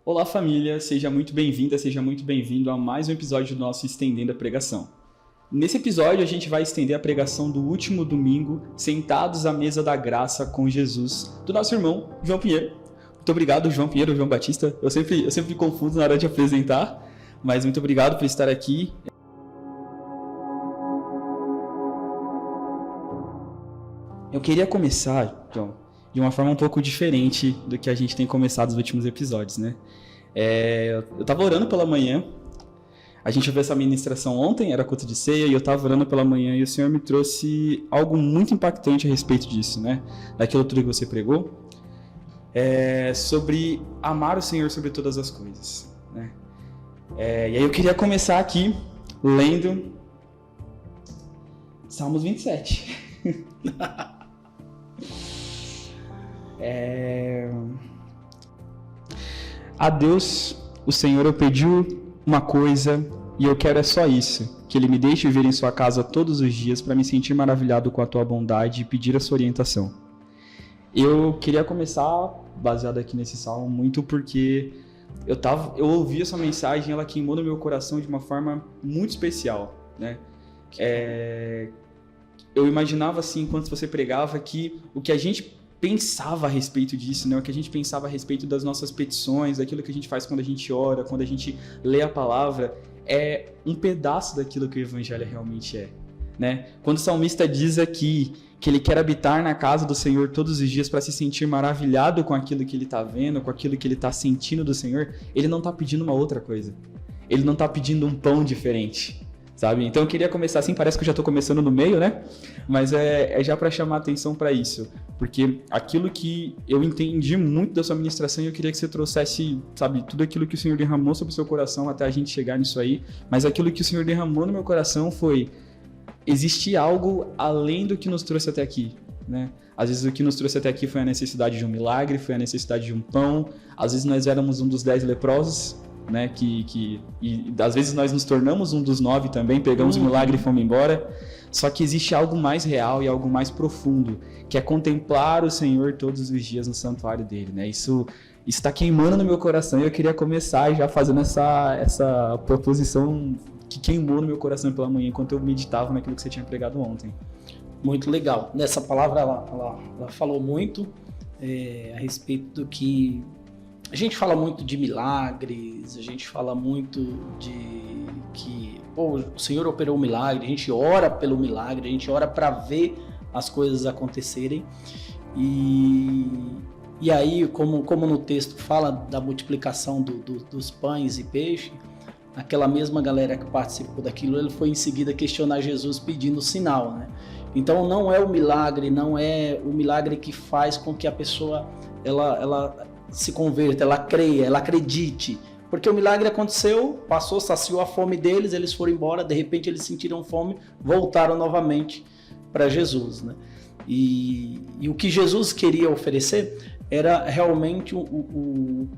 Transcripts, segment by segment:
Olá família, seja muito bem-vinda, seja muito bem-vindo a mais um episódio do nosso Estendendo a Pregação. Nesse episódio a gente vai estender a pregação do último domingo, sentados à mesa da graça com Jesus, do nosso irmão João Pinheiro. Muito obrigado, João Pinheiro, João Batista. Eu sempre me confundo na hora de apresentar, mas muito obrigado por estar aqui. Eu queria começar, João, de uma forma um pouco diferente do que a gente tem começado nos últimos episódios, né? Eu estava orando pela manhã, a gente ouviu essa ministração ontem, era culto de ceia, e eu estava orando pela manhã e o Senhor me trouxe algo muito impactante a respeito disso, né? Daquilo tudo que você pregou, sobre amar o Senhor sobre todas as coisas, né? E aí eu queria começar aqui lendo Salmos 27. A Deus, o Senhor, eu pedi uma coisa e eu quero só isso, que Ele me deixe viver em sua casa todos os dias para me sentir maravilhado com a tua bondade e pedir a sua orientação. Eu queria começar baseado aqui nesse salmo muito porque eu ouvi essa mensagem, ela queimou no meu coração de uma forma muito especial, né? Eu imaginava assim, enquanto você pregava, que o que a gente pensava a respeito disso, né? O que a gente pensava a respeito das nossas petições, daquilo que a gente faz quando a gente ora, quando a gente lê a palavra, é um pedaço daquilo que o Evangelho realmente é, né? Quando o salmista diz aqui que ele quer habitar na casa do Senhor todos os dias para se sentir maravilhado com aquilo que ele está vendo, com aquilo que ele está sentindo do Senhor, ele não está pedindo uma outra coisa. Ele não está pedindo um pão diferente. Sabe? Então eu queria começar assim, parece que eu já estou começando no meio, né? Mas é já para chamar atenção para isso, porque aquilo que eu entendi muito da sua ministração, eu queria que você trouxesse, sabe, tudo aquilo que o Senhor derramou sobre o seu coração até a gente chegar nisso aí, mas aquilo que o Senhor derramou no meu coração foi, existe algo além do que nos trouxe até aqui, né? Às vezes o que nos trouxe até aqui foi a necessidade de um milagre, foi a necessidade de um pão, às vezes nós éramos um dos 10 leprosos, né, e às vezes nós nos tornamos um dos 9 também, pegamos o milagre e fomos embora. Só que existe algo mais real e algo mais profundo, que é contemplar o Senhor todos os dias no santuário dele, né? Isso está queimando no meu coração e eu queria começar já fazendo essa proposição que queimou no meu coração pela manhã enquanto eu meditava naquilo que você tinha pregado ontem. Muito legal. Nessa palavra ela falou muito a respeito do que a gente fala muito de milagres, a gente fala muito de que o Senhor operou um milagre, a gente ora pelo milagre, a gente ora para ver as coisas acontecerem. E aí, como no texto fala da multiplicação dos pães e peixe, aquela mesma galera que participou daquilo, ele foi em seguida questionar Jesus pedindo sinal, né? Então não é o milagre, não é o milagre que faz com que a pessoa ela se converta, ela creia, ela acredite, porque o milagre aconteceu, passou, saciou a fome deles, eles foram embora, de repente eles sentiram fome, voltaram novamente para Jesus, né? E o que Jesus queria oferecer era realmente o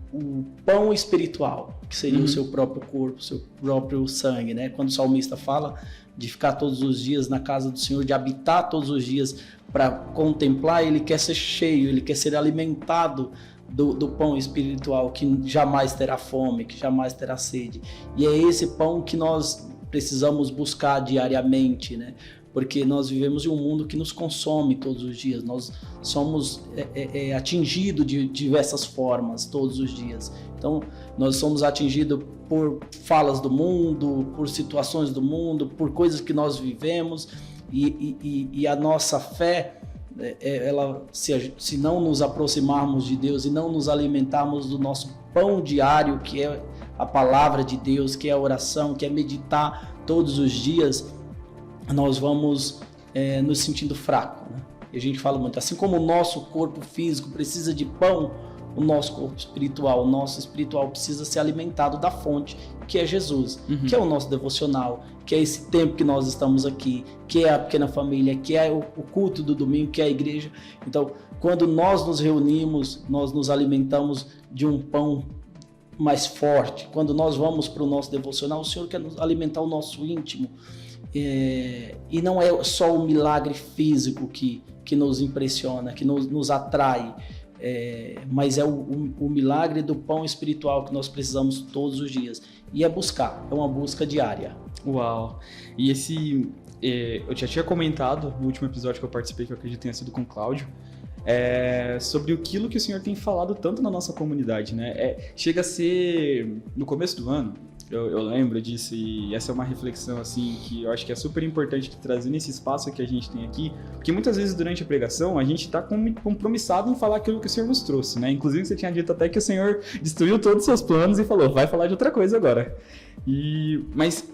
pão espiritual, que seria o seu próprio corpo, o seu próprio sangue, né? Quando o salmista fala de ficar todos os dias na casa do Senhor, de habitar todos os dias para contemplar, ele quer ser cheio, ele quer ser alimentado do pão espiritual, que jamais terá fome, que jamais terá sede. E é esse pão que nós precisamos buscar diariamente, né? Porque nós vivemos em um mundo que nos consome todos os dias, nós somos atingidos de diversas formas todos os dias. Então, nós somos atingidos por falas do mundo, por situações do mundo, por coisas que nós vivemos, e a nossa fé, se não nos aproximarmos de Deus e não nos alimentarmos do nosso pão diário, que é a palavra de Deus, que é a oração, que é meditar todos os dias, nós vamos nos sentindo fracos, né? E a gente fala muito, assim como o nosso corpo físico precisa de pão, o nosso corpo espiritual, o nosso espiritual precisa ser alimentado da fonte, que é Jesus, que é o nosso devocional, que é esse tempo que nós estamos aqui, que é a pequena família, que é o culto do domingo, que é a igreja. Então, quando nós nos reunimos, nós nos alimentamos de um pão mais forte. Quando nós vamos para o nosso devocional, o Senhor quer nos alimentar o nosso íntimo. E não é só o milagre físico que nos impressiona, que nos atrai. mas é o milagre do pão espiritual que nós precisamos todos os dias. E é buscar, é uma busca diária. Uau! E eu já tinha comentado no último episódio que eu participei, que eu acredito tenha sido com o Cláudio, sobre aquilo que o Senhor tem falado tanto na nossa comunidade, né? Chega a ser, no começo do ano, eu lembro disso, e essa é uma reflexão assim que eu acho que é super importante de trazer nesse espaço que a gente tem aqui, porque muitas vezes durante a pregação a gente está compromissado em falar aquilo que o Senhor nos trouxe, né? Inclusive você tinha dito até que o Senhor destruiu todos os seus planos e falou, vai falar de outra coisa agora. Mas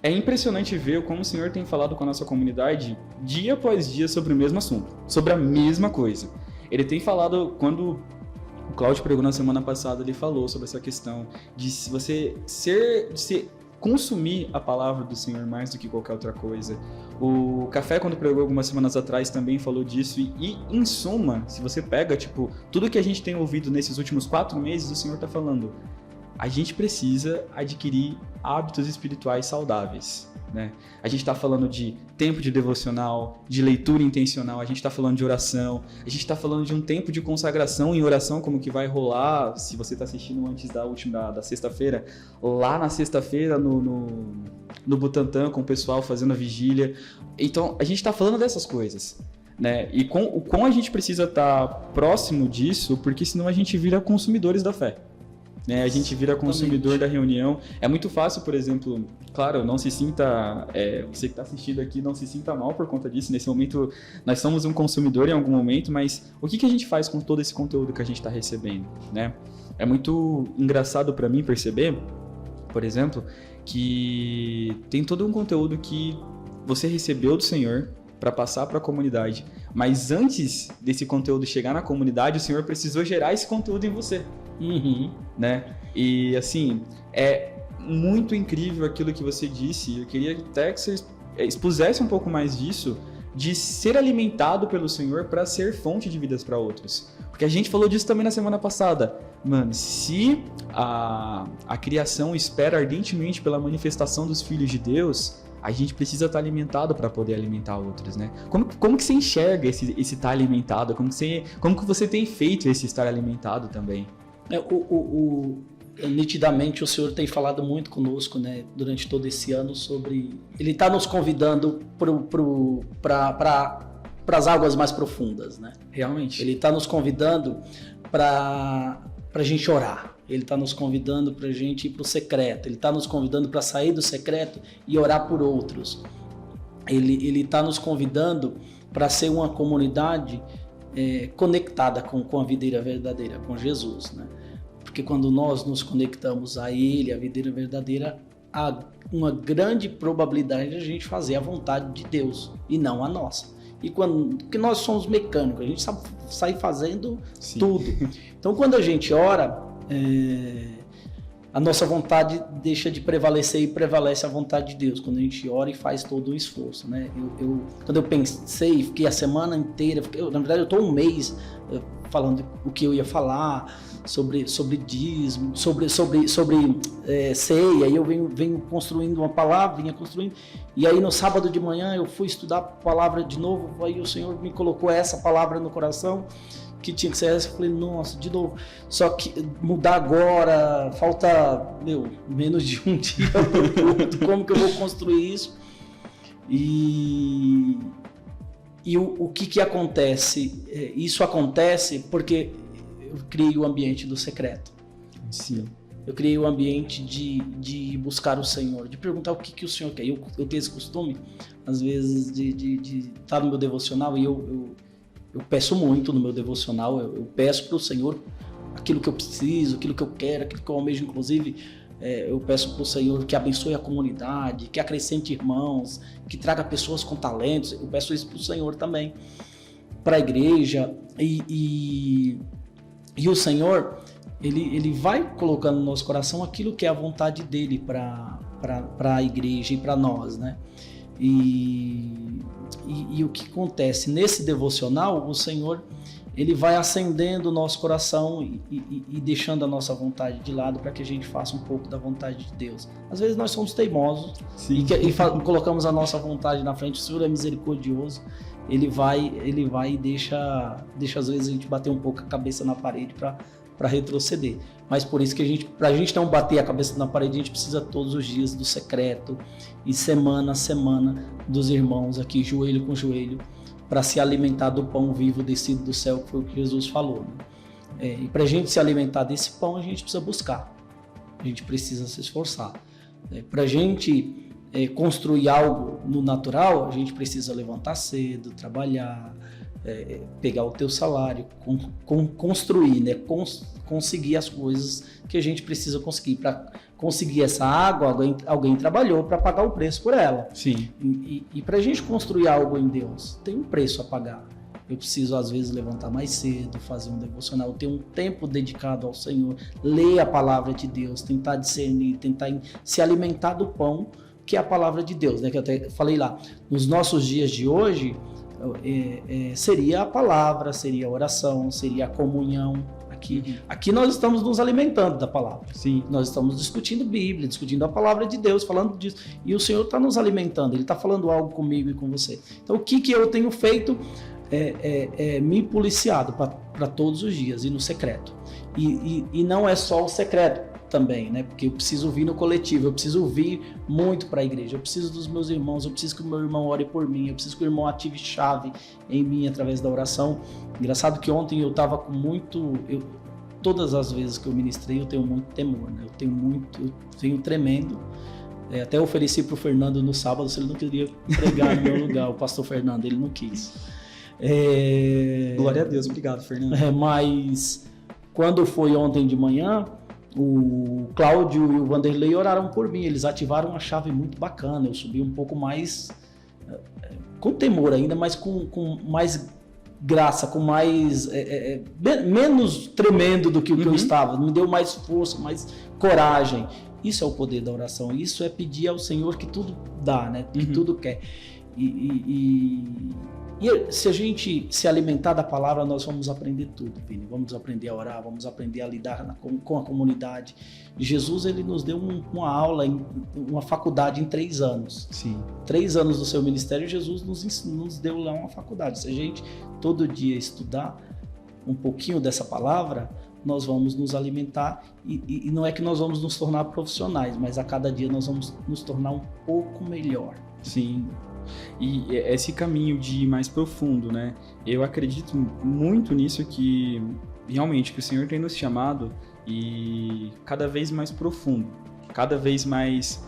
é impressionante ver como o Senhor tem falado com a nossa comunidade dia após dia sobre o mesmo assunto, sobre a mesma coisa. Ele tem falado, quando o Cláudio pregou na semana passada, ele falou sobre essa questão de se você consumir a palavra do Senhor mais do que qualquer outra coisa. O Café, quando pregou algumas semanas atrás, também falou disso. E em suma, se você pega, tudo que a gente tem ouvido nesses últimos 4 meses, o Senhor está falando, a gente precisa adquirir hábitos espirituais saudáveis, né? A gente está falando de tempo de devocional, de leitura intencional, a gente está falando de oração, a gente está falando de um tempo de consagração em oração, como que vai rolar, se você está assistindo antes da sexta-feira, lá na sexta-feira no Butantã, com o pessoal fazendo a vigília. Então, a gente está falando dessas coisas, né? E o quão a gente precisa estar próximo disso, porque senão a gente vira consumidores da fé. A gente vira consumidor da reunião. É muito fácil, por exemplo, claro, não se sinta, você que está assistindo aqui, não se sinta mal por conta disso. Nesse momento, nós somos um consumidor em algum momento, mas o que a gente faz com todo esse conteúdo que a gente está recebendo, né? É muito engraçado para mim perceber, por exemplo, que tem todo um conteúdo que você recebeu do Senhor para passar para a comunidade, mas antes desse conteúdo chegar na comunidade, o Senhor precisou gerar esse conteúdo em você. Né? E assim, é muito incrível aquilo que você disse. Eu queria até que você expusesse um pouco mais disso, de ser alimentado pelo Senhor para ser fonte de vidas para outros. Porque a gente falou disso também na semana passada. Mano, se a criação espera ardentemente pela manifestação dos filhos de Deus, a gente precisa estar alimentado para poder alimentar outros, né? Como que você enxerga esse estar alimentado? Como que você tem feito esse estar alimentado também? Nitidamente o Senhor tem falado muito conosco, né, durante todo esse ano sobre... Ele está nos convidando para as águas mais profundas, né? Realmente. Ele está nos convidando para a gente orar. Ele está nos convidando para a gente ir para o secreto. Ele está nos convidando para sair do secreto e orar por outros. Ele está nos convidando para ser uma comunidade conectada com a videira verdadeira, com Jesus, né? Porque quando nós nos conectamos a Ele, a videira verdadeira, há uma grande probabilidade de a gente fazer a vontade de Deus e não a nossa. Porque nós somos mecânicos, a gente sabe sair fazendo Sim. tudo. Então, quando a gente ora, a nossa vontade deixa de prevalecer e prevalece a vontade de Deus, quando a gente ora e faz todo o esforço, né? Quando eu pensei, fiquei a semana inteira, na verdade eu estou um mês falando o que eu ia falar, sobre dízimo, sobre ceia, e eu venho construindo uma palavra, e aí no sábado de manhã eu fui estudar a palavra de novo, aí o Senhor me colocou essa palavra no coração, que tinha que ser essa, eu falei, nossa, de novo, só que mudar agora, falta, menos de um dia, como que eu vou construir isso? E o que acontece? Isso acontece porque eu criei o ambiente do secreto. Sim. Eu criei o ambiente de buscar o Senhor, de perguntar o que o Senhor quer. Eu tenho esse costume, às vezes, de estar no meu devocional, e eu peço muito no meu devocional, eu peço para o Senhor aquilo que eu preciso, aquilo que eu quero, aquilo que eu almejo, inclusive, eu peço para o Senhor que abençoe a comunidade, que acrescente irmãos, que traga pessoas com talentos. Eu peço isso para o Senhor também, para a igreja, e o Senhor, ele vai colocando no nosso coração aquilo que é a vontade dele para a igreja e para nós, né? E o que acontece? Nesse devocional, o Senhor, ele vai acendendo o nosso coração e deixando a nossa vontade de lado para que a gente faça um pouco da vontade de Deus. Às vezes nós somos teimosos e colocamos a nossa vontade na frente. O Senhor é misericordioso ele vai e deixa às vezes a gente bater um pouco a cabeça na parede para retroceder. Mas por isso que para a gente não bater a cabeça na parede, a gente precisa todos os dias do secreto e semana a semana dos irmãos aqui, joelho com joelho, para se alimentar do pão vivo descido do céu, que foi o que Jesus falou, né? E para a gente se alimentar desse pão, a gente precisa buscar, a gente precisa se esforçar. Para a gente construir algo no natural, a gente precisa levantar cedo, trabalhar, pegar o teu salário, construir, né? Conseguir as coisas que a gente precisa conseguir. Para conseguir essa água, alguém trabalhou para pagar o preço por ela. Sim. E para a gente construir algo em Deus, tem um preço a pagar. Eu preciso, às vezes, levantar mais cedo, fazer um devocional, ter um tempo dedicado ao Senhor, ler a palavra de Deus, tentar discernir, tentar se alimentar do pão, que é a palavra de Deus, né? Que eu até falei lá. Nos nossos dias de hoje, seria a palavra, seria a oração, seria a comunhão. Aqui nós estamos nos alimentando da palavra. Sim. Nós estamos discutindo Bíblia, discutindo a palavra de Deus, falando disso. E o Senhor está nos alimentando, Ele está falando algo comigo e com você. Então, o que eu tenho feito? Me policiado para todos os dias, e no secreto. E não é só o secreto também, né? Porque eu preciso vir no coletivo, eu preciso vir muito para a igreja, eu preciso dos meus irmãos, eu preciso que o meu irmão ore por mim, eu preciso que o irmão ative chave em mim através da oração. Engraçado que ontem eu estava com muito... todas as vezes que eu ministrei eu tenho muito temor, né? Eu tenho tremendo. Até ofereci para o Fernando no sábado se ele não queria pregar no meu lugar, o pastor Fernando, ele não quis. Glória a Deus, obrigado, Fernando. Mas quando foi ontem de manhã, o Cláudio e o Vanderlei oraram por mim, eles ativaram uma chave muito bacana, eu subi um pouco mais, com temor ainda, mas com mais graça, com mais, menos tremendo do que o que eu estava, me deu mais força, mais coragem. Isso é o poder da oração, isso é pedir ao Senhor que tudo dá, né? Que tudo quer. E se a gente se alimentar da palavra, nós vamos aprender tudo, Vini. Vamos aprender a orar, vamos aprender a lidar com a comunidade. Jesus, ele nos deu uma aula, uma faculdade em 3 anos. Sim. 3 anos do seu ministério, Jesus nos deu lá uma faculdade. Se a gente todo dia estudar um pouquinho dessa palavra, nós vamos nos alimentar e não é que nós vamos nos tornar profissionais, mas a cada dia nós vamos nos tornar um pouco melhor. Sim. E esse caminho de ir mais profundo, né? Eu acredito muito nisso, que realmente que o Senhor tem nos chamado e cada vez mais profundo, cada vez mais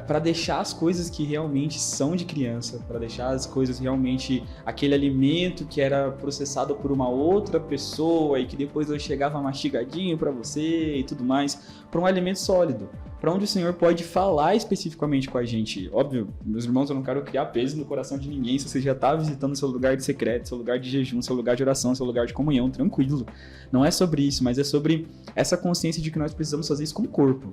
para deixar as coisas que realmente são de criança, para deixar as coisas realmente, aquele alimento que era processado por uma outra pessoa e que depois chegava mastigadinho para você e tudo mais, para um alimento sólido, para onde o Senhor pode falar especificamente com a gente. Óbvio, meus irmãos, eu não quero criar peso no coração de ninguém. Se você já está visitando seu lugar de secreto, seu lugar de jejum, seu lugar de oração, seu lugar de comunhão, tranquilo. Não é sobre isso, mas é sobre essa consciência de que nós precisamos fazer isso como corpo.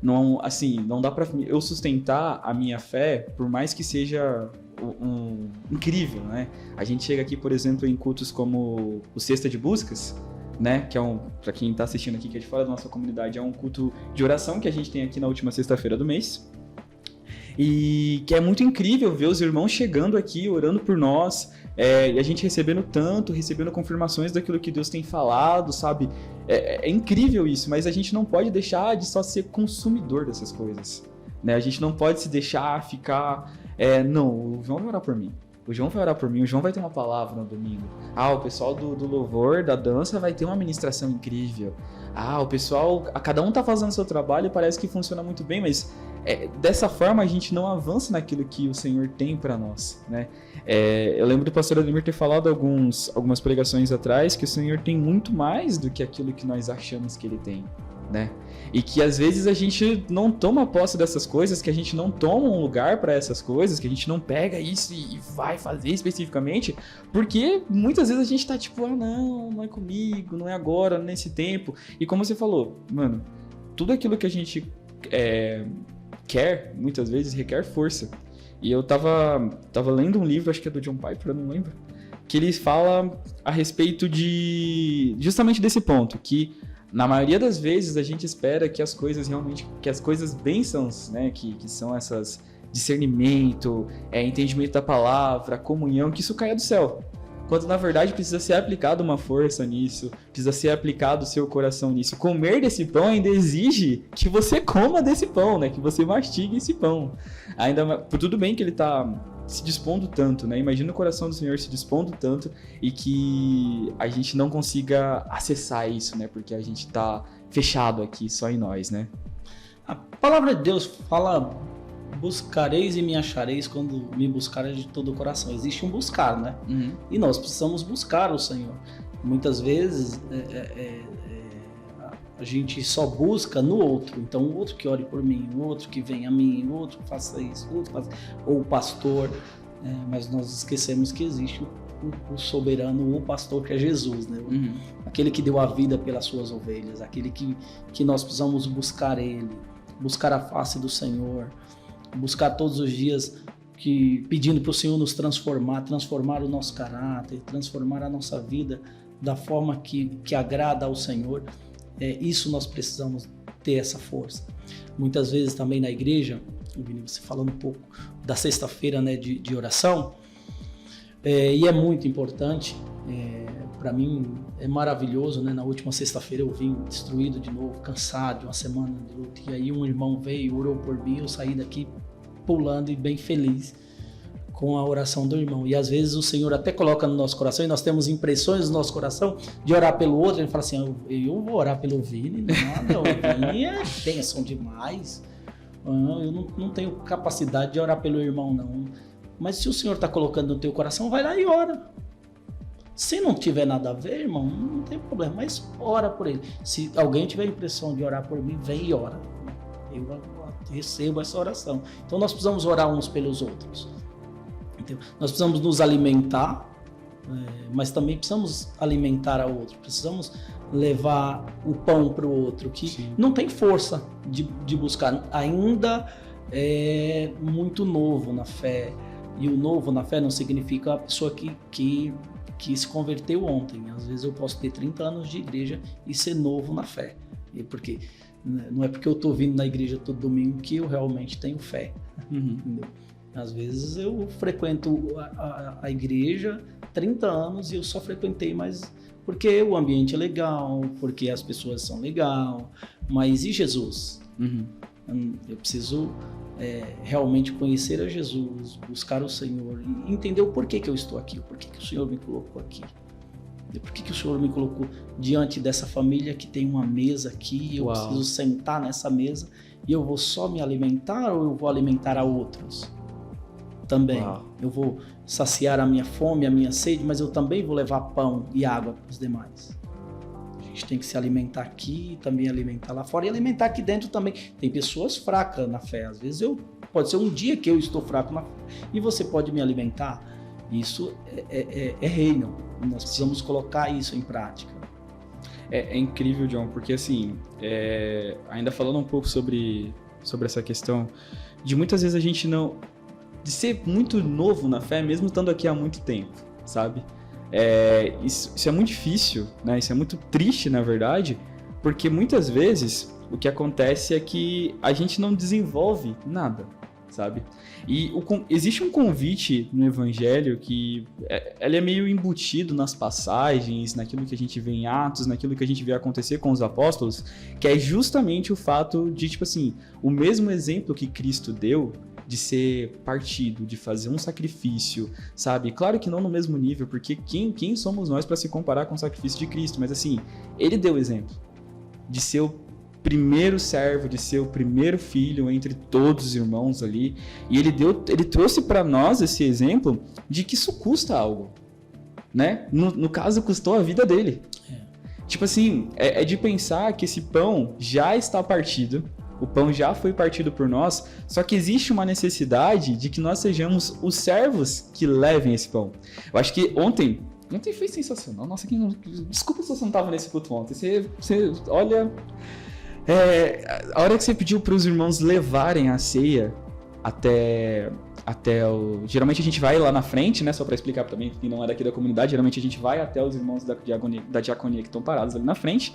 Não, assim, não dá para eu sustentar a minha fé, por mais que seja incrível, né? A gente chega aqui, por exemplo, em cultos como o Sexta de Buscas, né? Que é para quem está assistindo aqui, que é de fora da nossa comunidade, é um culto de oração que a gente tem aqui na última sexta-feira do mês. E que é muito incrível ver os irmãos chegando aqui, orando por nós, e a gente recebendo confirmações daquilo que Deus tem falado, sabe? É incrível isso, mas a gente não pode deixar de só ser consumidor dessas coisas, né? A gente não pode se deixar ficar... não, o João vai orar por mim. O João vai orar por mim, o João vai ter uma palavra no domingo. O pessoal do louvor, da dança, vai ter uma ministração incrível. O pessoal... Cada um tá fazendo seu trabalho e parece que funciona muito bem, mas dessa forma a gente não avança naquilo que o Senhor tem para nós, né? Eu lembro do pastor Ademir ter falado algumas pregações atrás que o Senhor tem muito mais do que aquilo que nós achamos que Ele tem, né? E que às vezes a gente não toma posse dessas coisas, que a gente não toma um lugar para essas coisas, que a gente não pega isso e vai fazer especificamente, porque muitas vezes a gente tá tipo, não é comigo, não é agora, não é nesse tempo. E como você falou, mano, tudo aquilo que a gente quer, muitas vezes requer força. E eu tava lendo um livro, acho que é do John Piper, eu não lembro, que ele fala a respeito de justamente desse ponto, que na maioria das vezes a gente espera que as coisas realmente, que as coisas bênçãos, né, que são essas discernimento, entendimento da palavra, comunhão, que isso caia do céu. Quando na verdade precisa ser aplicada uma força nisso, precisa ser aplicado o seu coração nisso. Comer desse pão ainda exige que você coma desse pão, né? Que você mastigue esse pão. Ainda, tudo bem que ele está se dispondo tanto, né? Imagina o coração do Senhor se dispondo tanto e que a gente não consiga acessar isso, né? Porque a gente está fechado aqui só em nós, né? A palavra de Deus fala: buscareis e me achareis quando me buscareis de todo o coração. Existe um buscar, né? Uhum. E nós precisamos buscar o Senhor. Muitas vezes a gente só busca no outro. Então, o outro que ore por mim, o outro que venha a mim, o outro que faça isso, o outro faça... ou o pastor. Mas nós esquecemos que existe o soberano, o pastor, que é Jesus, né? Uhum. Aquele que deu a vida pelas suas ovelhas, aquele que nós precisamos buscar ele, buscar a face do Senhor, buscar todos os dias pedindo para o Senhor nos transformar o nosso caráter, transformar a nossa vida da forma que agrada ao Senhor. Isso nós precisamos ter essa força. Muitas vezes também na igreja, você falando um pouco da sexta-feira, né, de oração, e é muito importante, para mim é maravilhoso, né? Na última sexta-feira eu vim destruído de novo, cansado de uma semana de luta, e aí um irmão veio, orou por mim, eu saí daqui pulando e bem feliz com a oração do irmão. E às vezes o Senhor até coloca no nosso coração, e nós temos impressões no nosso coração de orar pelo outro. Ele fala assim: eu vou orar pelo Vini, nada, o Vini é bênção demais, eu não tenho capacidade de orar pelo irmão, não. Mas se o Senhor está colocando no teu coração, vai lá e ora. Se não tiver nada a ver, irmão, não tem problema, mas ora por ele. Se alguém tiver a impressão de orar por mim, vem e ora. Eu recebo essa oração. Então nós precisamos orar uns pelos outros. Então, nós precisamos nos alimentar, mas também precisamos alimentar a outro. Precisamos levar o pão para o outro, que Sim. não tem força de buscar. Ainda é muito novo na fé. E o novo na fé não significa a pessoa que se converteu ontem. Às vezes eu posso ter 30 anos de igreja e ser novo na fé. Porque não é porque eu estou vindo na igreja todo domingo que eu realmente tenho fé. Uhum. Às vezes eu frequento a igreja 30 anos e eu só frequentei mais porque o ambiente é legal, porque as pessoas são legais. Mas e Jesus? Uhum. Eu preciso realmente conhecer a Jesus, buscar o Senhor e entender o porquê que eu estou aqui, o porquê que o Senhor me colocou aqui. Por que o Senhor me colocou diante dessa família que tem uma mesa aqui e eu preciso sentar nessa mesa e eu vou só me alimentar ou eu vou alimentar a outros? Também. Eu vou saciar a minha fome, a minha sede, mas eu também vou levar pão e água para os demais. A gente tem que se alimentar aqui e também alimentar lá fora e alimentar aqui dentro também. Tem pessoas fracas na fé. Às vezes pode ser um dia que eu estou fraco na fé e você pode me alimentar. Isso é reino. Nós precisamos colocar isso em prática. É incrível, John, porque assim, ainda falando um pouco sobre essa questão de muitas vezes a gente não... de ser muito novo na fé, mesmo estando aqui há muito tempo, sabe? Isso é muito difícil, né? Isso é muito triste, na verdade, porque muitas vezes o que acontece é que a gente não desenvolve nada, sabe? E existe um convite no Evangelho que ele é meio embutido nas passagens, naquilo que a gente vê em Atos, naquilo que a gente vê acontecer com os apóstolos, que é justamente o fato de, tipo assim, o mesmo exemplo que Cristo deu de ser partido, de fazer um sacrifício, sabe? Claro que não no mesmo nível, porque quem somos nós para se comparar com o sacrifício de Cristo? Mas assim, ele deu exemplo de ser o primeiro servo, de ser o primeiro filho entre todos os irmãos ali, e ele trouxe para nós esse exemplo de que isso custa algo, né? No caso, custou a vida dele. Tipo assim, é de pensar que esse pão já está partido, o pão já foi partido por nós, só que existe uma necessidade de que nós sejamos os servos que levem esse pão. Eu acho que ontem foi sensacional. Nossa, desculpa se você não estava nesse culto ontem. Você olha... a hora que você pediu para os irmãos levarem a ceia até o... Geralmente a gente vai lá na frente, né? Só para explicar também quem não é daqui da comunidade. Geralmente a gente vai até os irmãos da diaconia que estão parados ali na frente.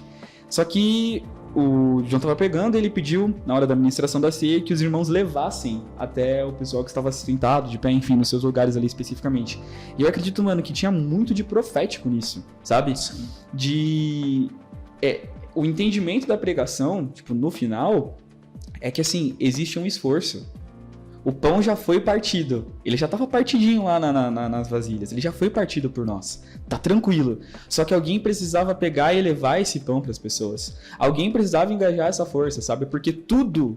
Só que o João estava pregando e ele pediu, na hora da ministração da ceia, que os irmãos levassem até o pessoal que estava sentado, de pé, enfim, nos seus lugares ali especificamente. E eu acredito, mano, que tinha muito de profético nisso, sabe? Sim. O entendimento da pregação, tipo, no final, é que, assim, existe um esforço. O pão já foi partido. Ele já estava partidinho lá nas vasilhas. Ele já foi partido por nós. Tá tranquilo. Só que alguém precisava pegar e levar esse pão para as pessoas. Alguém precisava engajar essa força, sabe? Porque tudo,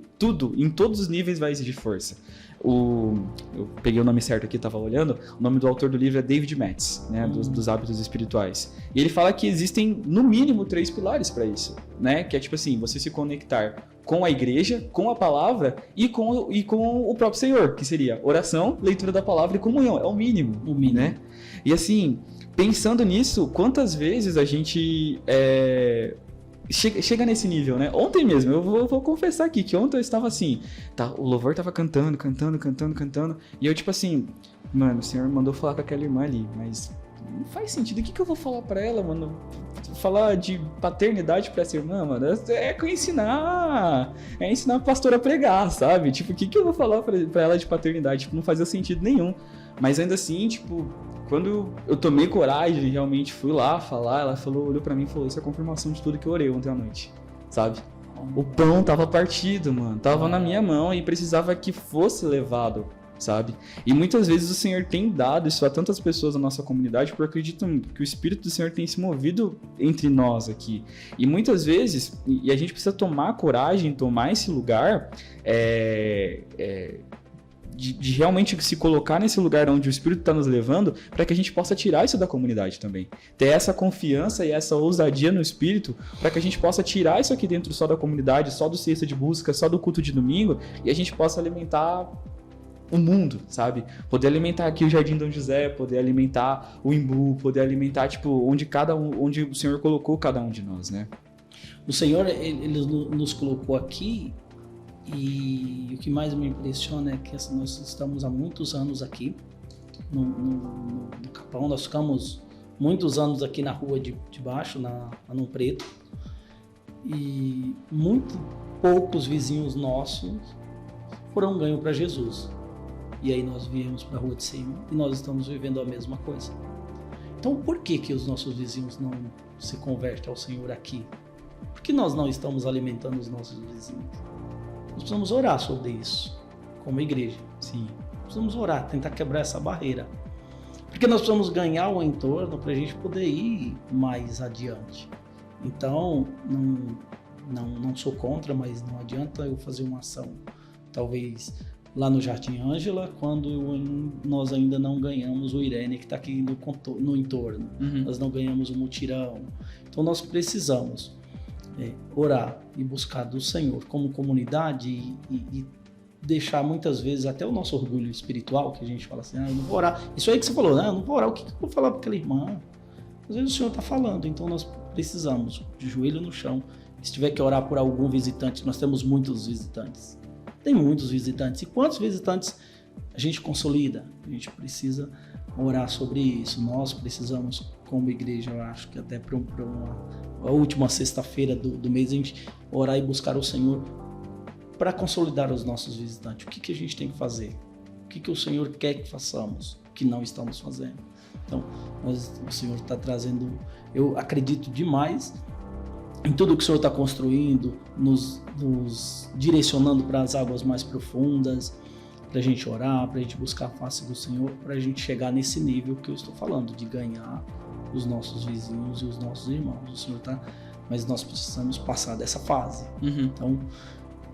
em todos os níveis vai exigir força. Eu peguei o nome certo aqui, estava olhando. O nome do autor do livro é David Metz, né? Dos hábitos espirituais. E ele fala que existem, no mínimo, 3 pilares para isso, né? Que é tipo assim, você se conectar com a igreja, com a palavra e com o próprio Senhor, que seria oração, leitura da palavra e comunhão. É o mínimo, né? E assim, pensando nisso, quantas vezes a gente chega nesse nível, né? Ontem mesmo, eu vou confessar aqui, que ontem eu estava assim, tá, o louvor tava cantando, e eu tipo assim, mano, o Senhor mandou falar com aquela irmã ali, mas não faz sentido, o que eu vou falar pra ela, mano? Falar de paternidade pra essa irmã, mano, é ensinar a pastora a pregar, sabe? Tipo, o que eu vou falar pra ela de paternidade? Tipo, não fazia sentido nenhum, mas ainda assim, tipo, quando eu tomei coragem, realmente fui lá falar, ela olhou pra mim e falou, isso é a confirmação de tudo que eu orei ontem à noite, sabe? O pão tava partido, mano, tava na minha mão e precisava que fosse levado, sabe? E muitas vezes o Senhor tem dado isso a tantas pessoas da nossa comunidade, porque eu acredito que o Espírito do Senhor tem se movido entre nós aqui. E muitas vezes, e a gente precisa tomar coragem, tomar esse lugar, de realmente se colocar nesse lugar onde o Espírito está nos levando, para que a gente possa tirar isso da comunidade também. Ter essa confiança e essa ousadia no Espírito, para que a gente possa tirar isso aqui dentro só da comunidade, só do Cesta de Busca, só do culto de domingo, e a gente possa alimentar o mundo, sabe? Poder alimentar aqui o Jardim Dom José, poder alimentar o Imbu, poder alimentar, tipo, onde o Senhor colocou cada um de nós, né? O Senhor, ele nos colocou aqui, e o que mais me impressiona é que nós estamos há muitos anos aqui no Capão. Nós ficamos muitos anos aqui na rua de baixo, no Preto, e muito poucos vizinhos nossos foram ganhos para Jesus. E aí nós viemos para a rua de cima e nós estamos vivendo a mesma coisa. Então por que os nossos vizinhos não se convertem ao Senhor aqui? Por que nós não estamos alimentando os nossos vizinhos? Nós precisamos orar sobre isso, como igreja. Sim. Precisamos orar, tentar quebrar essa barreira. Porque nós precisamos ganhar o entorno para a gente poder ir mais adiante. Então, não sou contra, mas não adianta eu fazer uma ação, talvez lá no Jardim Ângela, quando nós ainda não ganhamos o Irene, que está aqui no entorno. Uhum. Nós não ganhamos o mutirão. Então, nós precisamos orar e buscar do Senhor como comunidade e deixar muitas vezes até o nosso orgulho espiritual, que a gente fala assim, eu não vou orar. Isso aí que você falou, eu não vou orar, o que eu vou falar para aquela irmã? Às vezes o Senhor está falando, então nós precisamos, de joelho no chão, se tiver que orar por algum visitante, nós temos muitos visitantes. Tem muitos visitantes. E quantos visitantes a gente consolida? A gente precisa orar sobre isso. Nós precisamos, como igreja, eu acho que até para a última sexta-feira do mês, a gente orar e buscar o Senhor para consolidar os nossos visitantes. O que a gente tem que fazer? O que o Senhor quer que façamos, que não estamos fazendo? Então, o Senhor está trazendo, eu acredito demais em tudo que o Senhor está construindo, nos direcionando para as águas mais profundas, para a gente orar, para a gente buscar a face do Senhor, para a gente chegar nesse nível que eu estou falando, de ganhar os nossos vizinhos e os nossos irmãos. O Senhor está, mas nós precisamos passar dessa fase. Uhum. Então,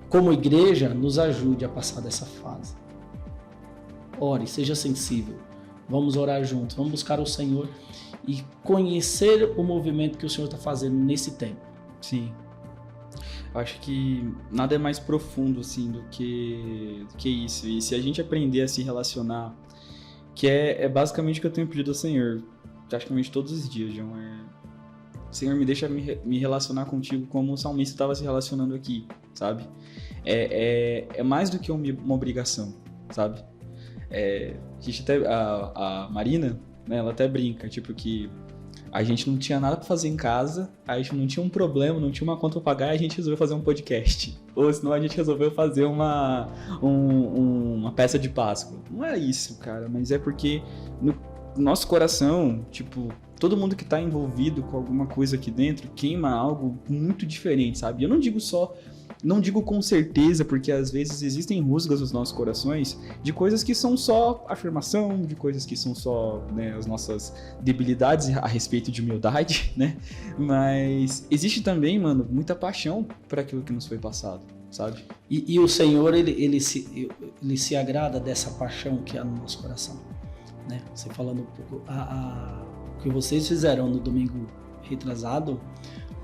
como igreja, nos ajude a passar dessa fase. Ore, seja sensível. Vamos orar juntos, vamos buscar o Senhor e conhecer o movimento que o Senhor está fazendo nesse tempo. Sim. Eu acho que nada é mais profundo assim do que isso. E se a gente aprender a se relacionar, que é basicamente o que eu tenho pedido ao Senhor, praticamente todos os dias, João, Senhor, me deixa me relacionar contigo como o salmista estava se relacionando aqui, sabe? É mais do que uma obrigação, sabe? A Marina, né, ela até brinca, tipo que A gente não tinha nada pra fazer em casa, a gente não tinha um problema, não tinha uma conta pra pagar e a gente resolveu fazer um podcast. Ou senão a gente resolveu fazer uma peça de Páscoa. Não é isso, cara, mas é porque no nosso coração, tipo, todo mundo que tá envolvido com alguma coisa aqui dentro queima algo muito diferente, sabe? Eu não digo com certeza, porque às vezes existem rusgas nos nossos corações de coisas que são só afirmação, de coisas que são só, né, as nossas debilidades a respeito de humildade, né? Mas existe também, mano, muita paixão por aquilo que nos foi passado, sabe? E o Senhor, ele se agrada dessa paixão que há no nosso coração, né? Você falando um pouco, o que vocês fizeram no domingo retrasado,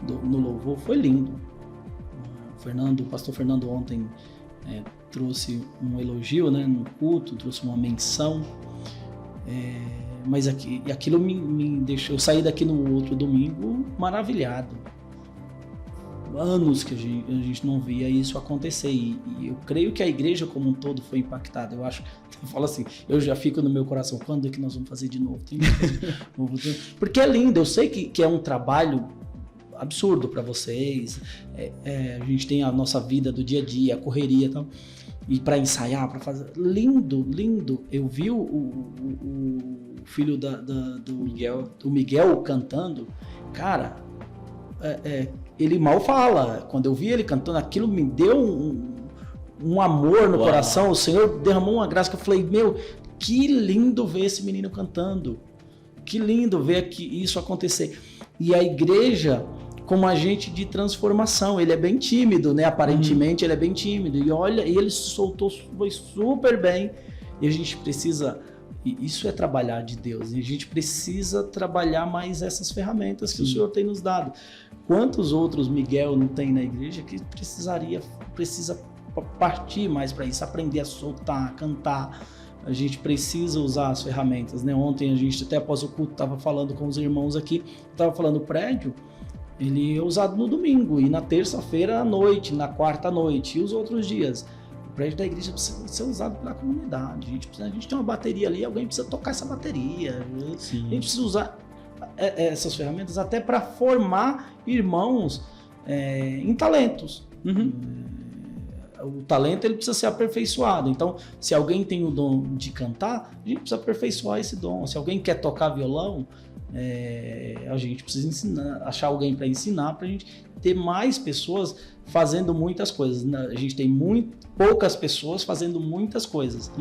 no louvor, foi lindo. O pastor Fernando ontem trouxe um elogio, né, no culto, trouxe uma menção, mas aquilo me deixou, eu saí daqui no outro domingo maravilhado. Anos que a gente não via isso acontecer, e eu creio que a igreja como um todo foi impactada. Eu falo assim, eu já fico no meu coração, quando é que nós vamos fazer de novo? Porque é lindo, eu sei que é um trabalho absurdo para vocês, a gente tem a nossa vida do dia a dia, a correria e tal, e para ensaiar, para fazer, lindo, eu vi o filho do Miguel cantando, cara, ele mal fala, quando eu vi ele cantando, aquilo me deu um amor no coração, o Senhor derramou uma graça que eu falei, meu, que lindo ver esse menino cantando, que lindo ver isso acontecer, e a igreja como agente de transformação, ele é bem tímido, né? Aparentemente ele é bem tímido, e olha, ele se soltou foi super bem, e a gente precisa, isso é trabalhar de Deus, e a gente precisa trabalhar mais essas ferramentas que o Senhor tem nos dado. Quantos outros Miguel não tem na igreja que precisa partir mais para isso, aprender a soltar, cantar. A gente precisa usar as ferramentas, né? Ontem a gente, até após o culto, estava falando com os irmãos aqui, estava falando o prédio, ele é usado no domingo, e na terça-feira à noite, na quarta à noite, e os outros dias. O prédio da igreja precisa ser usado pela comunidade. A gente tem uma bateria ali, alguém precisa tocar essa bateria. Sim. A gente precisa usar essas ferramentas até para formar irmãos em talentos. O talento ele precisa ser aperfeiçoado. Então, se alguém tem o dom de cantar, a gente precisa aperfeiçoar esse dom. Se alguém quer tocar violão, a gente precisa ensinar, achar alguém para ensinar, para a gente ter mais pessoas fazendo muitas coisas. A gente tem poucas pessoas fazendo muitas coisas.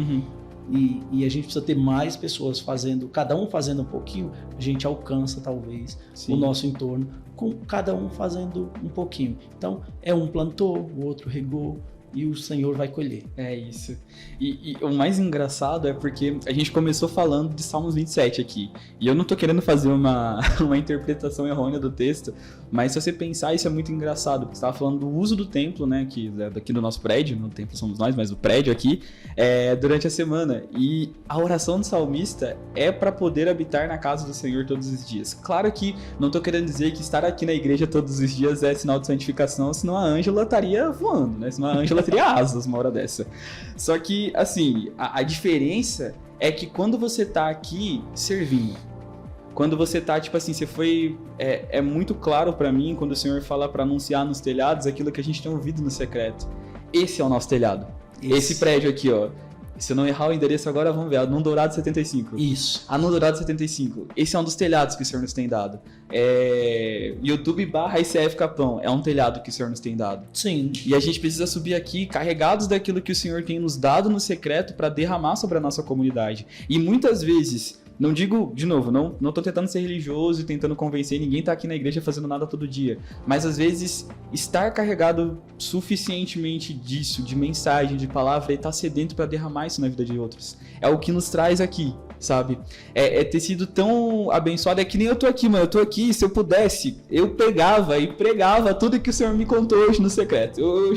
E a gente precisa ter mais pessoas fazendo, cada um fazendo um pouquinho, a gente alcança talvez o nosso entorno, com cada um fazendo um pouquinho. Então, um plantou, o outro regou, e o Senhor vai colher. É isso. E o mais engraçado é porque a gente começou falando de Salmos 27 aqui. E eu não tô querendo fazer uma interpretação errônea do texto, mas se você pensar, isso é muito engraçado, porque você estava falando do uso do templo, né, que é daqui do nosso prédio, no templo somos nós, mas o prédio aqui, durante a semana. E a oração do salmista é para poder habitar na casa do Senhor todos os dias. Claro que não tô querendo dizer que estar aqui na igreja todos os dias é sinal de santificação, senão a Ângela estaria voando, né? Senão a Ângela teria asas uma hora dessa. Só que, assim, a diferença é que quando você tá aqui servindo, quando você tá, tipo assim, você foi... É muito claro pra mim quando o Senhor fala pra anunciar nos telhados aquilo que a gente tem ouvido no secreto. Esse é o nosso telhado. Esse prédio aqui, ó. Se eu não errar o endereço agora, vamos ver. No Dourado 75. Isso. No Dourado 75. Esse é um dos telhados que o Senhor nos tem dado. YouTube/ICF Capão. É um telhado que o Senhor nos tem dado. Sim. E a gente precisa subir aqui carregados daquilo que o Senhor tem nos dado no secreto para derramar sobre a nossa comunidade. E muitas vezes... Não digo, de novo, não tô tentando ser religioso e tentando convencer, ninguém tá aqui na igreja fazendo nada todo dia. Mas às vezes, estar carregado suficientemente disso, de mensagem, de palavra, e tá sedento para derramar isso na vida de outros. É o que nos traz aqui, sabe? Ter sido tão abençoado, é que nem eu tô aqui, mano. Eu tô aqui, se eu pudesse, eu pegava e pregava tudo que o Senhor me contou hoje no secreto. Eu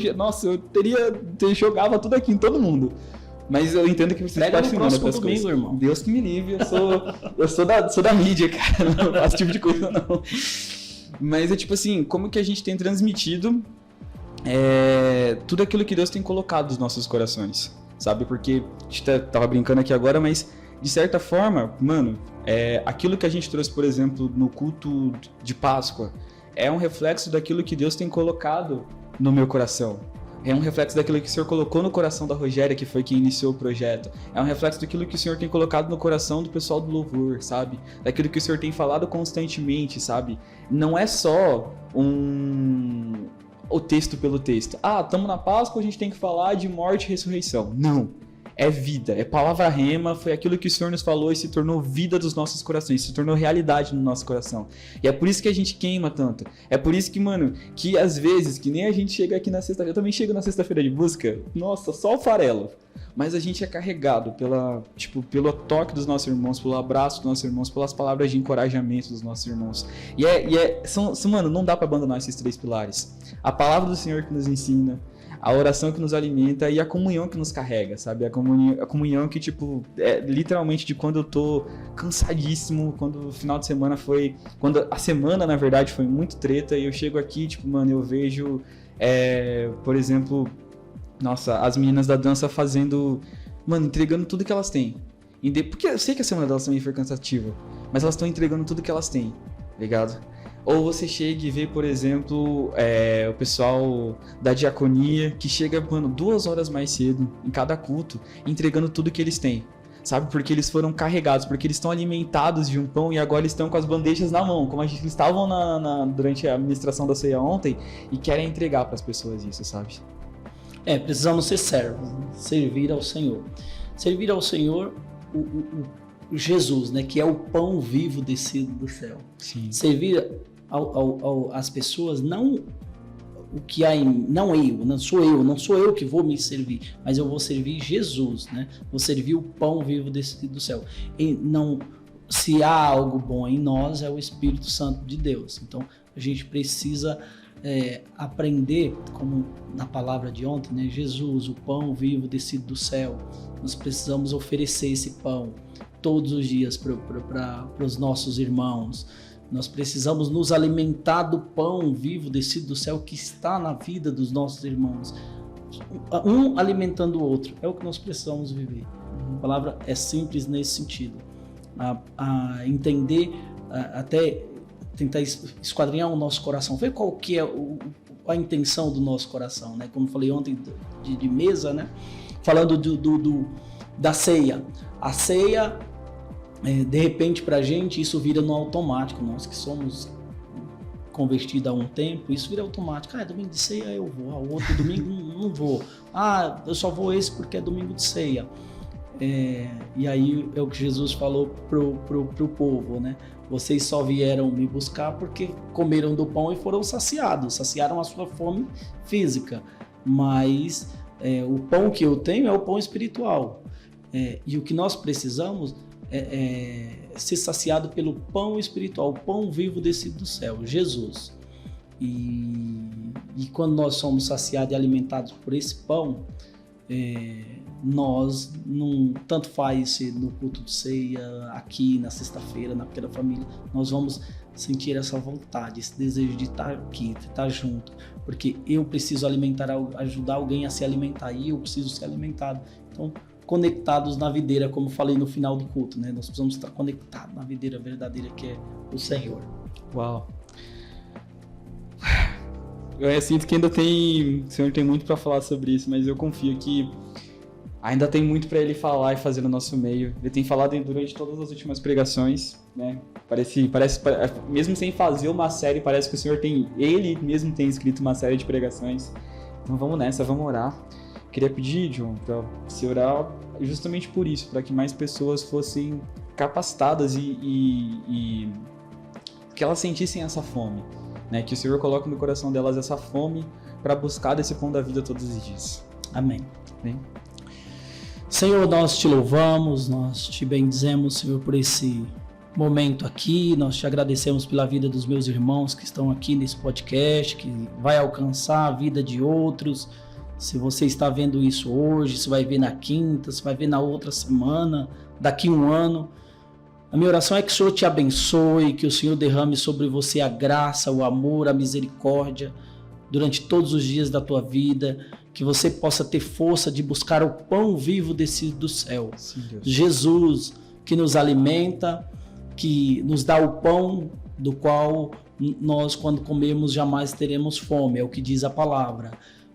jogava tudo aqui em todo mundo. Mas eu entendo que você pode filmar outras coisas. Irmão. Deus que me livre, eu sou da mídia, cara. Não faço esse tipo de coisa, não. Mas é tipo assim, como que a gente tem transmitido tudo aquilo que Deus tem colocado nos nossos corações, sabe? Porque a gente tava brincando aqui agora, mas de certa forma, mano, aquilo que a gente trouxe, por exemplo, no culto de Páscoa, é um reflexo daquilo que Deus tem colocado no meu coração. É um reflexo daquilo que o Senhor colocou no coração da Rogéria, que foi quem iniciou o projeto. É um reflexo daquilo que o Senhor tem colocado no coração do pessoal do louvor, sabe? Daquilo que o Senhor tem falado constantemente, sabe? Não é só o texto pelo texto. Estamos na Páscoa, a gente tem que falar de morte e ressurreição. Não. É vida, é palavra rema, foi aquilo que o Senhor nos falou e se tornou vida dos nossos corações, se tornou realidade no nosso coração. E é por isso que a gente queima tanto. É por isso que, mano, que às vezes, que nem a gente chega aqui na sexta-feira, eu também chego na sexta-feira de busca, nossa, só o farelo. Mas a gente é carregado pelo toque dos nossos irmãos, pelo abraço dos nossos irmãos, pelas palavras de encorajamento dos nossos irmãos. Mano, não dá pra abandonar esses 3 pilares. A palavra do Senhor que nos ensina, a oração que nos alimenta e a comunhão que nos carrega, sabe? A comunhão que, literalmente de quando eu tô cansadíssimo, quando o final de semana quando a semana, na verdade, foi muito treta e eu chego aqui, mano, eu vejo, por exemplo, nossa, as meninas da dança fazendo, mano, entregando tudo que elas têm. Porque eu sei que a semana delas também foi cansativa, mas elas estão entregando tudo que elas têm, ligado? Ou você chega e vê, por exemplo, o pessoal da diaconia que chega, mano, 2 horas mais cedo em cada culto, entregando tudo que eles têm, sabe? Porque eles foram carregados, porque eles estão alimentados de um pão e agora estão com as bandejas na mão, como a gente estavam durante a administração da ceia ontem e querem entregar para as pessoas isso, sabe? Precisamos ser servos, né? Servir ao Senhor. Servir ao Senhor, o Jesus, né? Que é o pão vivo descido do céu. Sim. Servir as pessoas, não o que há em, não sou eu que vou me servir, mas eu vou servir Jesus, né? Vou servir o pão vivo descido do céu. E não, se há algo bom em nós, é o Espírito Santo de Deus. Então a gente precisa aprender, como na palavra de ontem, né? Jesus, o pão vivo descido do céu. Nós precisamos oferecer esse pão todos os dias para os nossos irmãos. Nós precisamos nos alimentar do pão vivo descido do céu que está na vida dos nossos irmãos. Um alimentando o outro. É o que nós precisamos viver. A palavra é simples nesse sentido. A entender, até tentar esquadrinhar o nosso coração. Ver qual que é a intenção do nosso coração, né? Como falei ontem de mesa, né? Falando da ceia. A ceia... de repente pra gente isso vira no automático, nós que somos convertidos há um tempo, isso vira automático. Domingo de ceia eu vou, o outro domingo não vou, eu só vou esse porque é domingo de ceia. E aí é o que Jesus falou pro povo, né? Vocês só vieram me buscar porque comeram do pão e foram saciaram a sua fome física, mas o pão que eu tenho é o pão espiritual, e o que nós precisamos ser saciado pelo pão espiritual, o pão vivo descido do céu, Jesus. E quando nós somos saciados e alimentados por esse pão, nós não, tanto faz ser no culto de ceia, aqui na sexta-feira, na pequena família, nós vamos sentir essa vontade, esse desejo de estar aqui, de estar junto, porque eu preciso ajudar alguém a se alimentar e eu preciso ser alimentado. Então, conectados na videira, como falei no final do culto, né? Nós precisamos estar conectados na videira verdadeira que é o Senhor. Uau! Eu sinto que o Senhor tem muito para falar sobre isso, mas eu confio que ainda tem muito para Ele falar e fazer no nosso meio. Ele tem falado durante todas as últimas pregações, né? Parece, mesmo sem fazer uma série, parece que o Senhor Ele mesmo tem escrito uma série de pregações. Então vamos nessa, vamos orar. Queria pedir, John, para se orar justamente por isso, para que mais pessoas fossem capacitadas e que elas sentissem essa fome, né? Que o Senhor coloque no coração delas essa fome para buscar desse pão da vida todos os dias. Amém. Amém. Senhor, nós te louvamos, nós te bendizemos, Senhor, por esse momento aqui. Nós te agradecemos pela vida dos meus irmãos que estão aqui nesse podcast, que vai alcançar a vida de outros. Se você está vendo isso hoje, se vai ver na quinta, se vai ver na outra semana, daqui um ano. A minha oração é que o Senhor te abençoe, que o Senhor derrame sobre você a graça, o amor, a misericórdia durante todos os dias da tua vida, que você possa ter força de buscar o pão vivo descido do céu. Sim, Deus. Jesus, que nos alimenta, que nos dá o pão do qual nós, quando comemos, jamais teremos fome, é o que diz a palavra.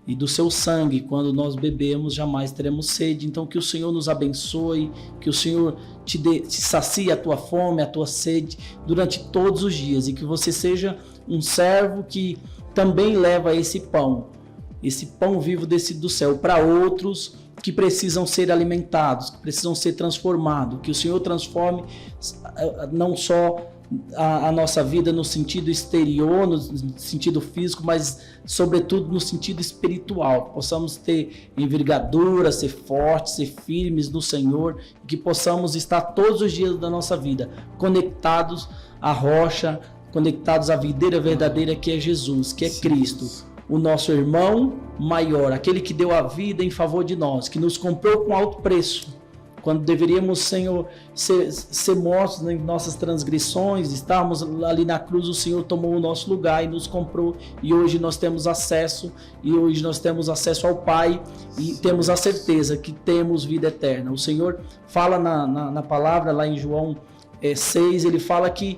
E do seu sangue, quando nós bebemos, jamais teremos sede. Então que o Senhor nos abençoe, que o Senhor te sacie a tua fome, a tua sede durante todos os dias, e que você seja um servo que também leva esse pão vivo descido do céu para outros que precisam ser alimentados, que precisam ser transformados, que o Senhor transforme não só a nossa vida no sentido exterior, no sentido físico, mas sobretudo no sentido espiritual. Possamos ter envergadura, ser fortes, ser firmes no Senhor, e que possamos estar todos os dias da nossa vida conectados à rocha, conectados à videira verdadeira que é Jesus, que é Cristo, o nosso irmão maior, aquele que deu a vida em favor de nós, que nos comprou com alto preço. Quando deveríamos, Senhor, ser mortos em nossas transgressões, estarmos ali na cruz, o Senhor tomou o nosso lugar e nos comprou, e hoje nós temos acesso ao Pai, e temos a certeza que temos vida eterna. O Senhor fala na palavra, lá em João 6, ele fala que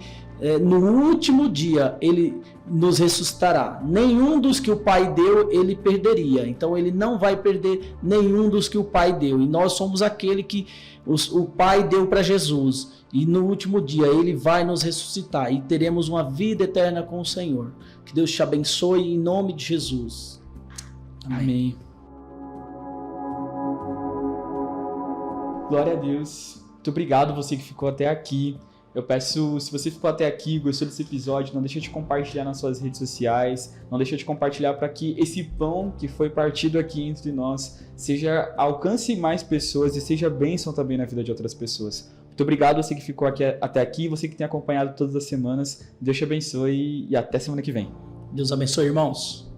no último dia ele nos ressuscitará. Nenhum dos que o Pai deu, ele perderia. Então ele não vai perder nenhum dos que o Pai deu. E nós somos aquele que o Pai deu para Jesus. E no último dia ele vai nos ressuscitar e teremos uma vida eterna com o Senhor. Que Deus te abençoe em nome de Jesus. Amém. Glória a Deus. Muito obrigado você que ficou até aqui. Eu peço, se você ficou até aqui, gostou desse episódio, não deixa de compartilhar nas suas redes sociais, não deixa de compartilhar para que esse pão que foi partido aqui entre nós alcance mais pessoas e seja bênção também na vida de outras pessoas. Muito obrigado você que ficou aqui até aqui, você que tem acompanhado todas as semanas. Deus te abençoe e até semana que vem. Deus abençoe, irmãos.